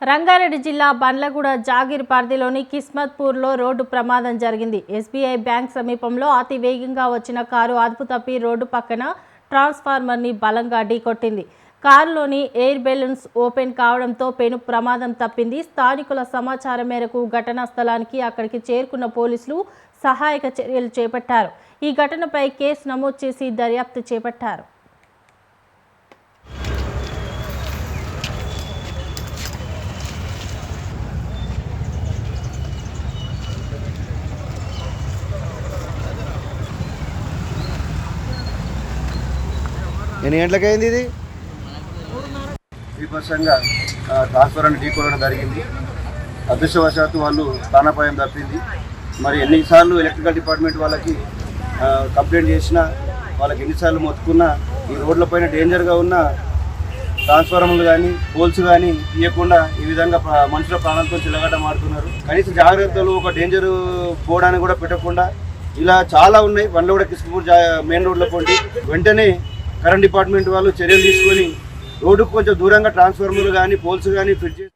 రంగారెడ్డి జిల్లా బండ్లగూడ జాగీర్ పరిధిలోని కిస్మత్పూర్లో రోడ్డు ప్రమాదం జరిగింది. ఎస్బీఐ బ్యాంక్ సమీపంలో అతి వేగంగా వచ్చిన కారు అదుపు తప్పి రోడ్డు పక్కన ట్రాన్స్ఫార్మర్ని బలంగా ఢీకొట్టింది. కారులోని ఎయిర్ బెలూన్స్ ఓపెన్ కావడంతో పెను ప్రమాదం తప్పింది. స్థానికుల సమాచారం మేరకు ఘటనా స్థలానికి అక్కడికి చేరుకున్న పోలీసులు సహాయక చర్యలు చేపట్టారు. ఈ ఘటనపై కేసు నమోదు చేసి దర్యాప్తు చేపట్టారు. ఎన్ని గంటలకైంది ఇది? విపక్షంగా ట్రాన్స్ఫార్మర్ ఢీకొనడం జరిగింది. అదృష్టవశాత్తు వాళ్ళు ప్రాణాపాయం తప్పింది. మరి ఎన్నిసార్లు ఎలక్ట్రికల్ డిపార్ట్మెంట్ వాళ్ళకి కంప్లైంట్ చేసినా, వాళ్ళకి ఎన్నిసార్లు మొత్తుకున్నా ఈ రోడ్లపైన డేంజర్గా ఉన్న ట్రాన్స్ఫార్మర్లు కానీ పోల్స్ కానీ ఇవ్వకుండా ఈ విధంగా మనుషుల ప్రాణాలతో చిల్లగడ్డ మారుతున్నారు. కనీస జాగ్రత్తలు ఒక డేంజర్ పోవడానికి కూడా పెట్టకుండా ఇలా చాలా ఉన్నాయి. బండ్లగూడ కిస్మత్పూర్ మెయిన్ రోడ్ల పోటీ వెంటనే కరెంట్ డిపార్ట్మెంట్ వాళ్ళు చర్యలు తీసుకొని రోడ్డుకు కొంచెం దూరంగా ట్రాన్స్ఫార్మర్లు కానీ పోల్స్ కానీ ఫిట్ చేసి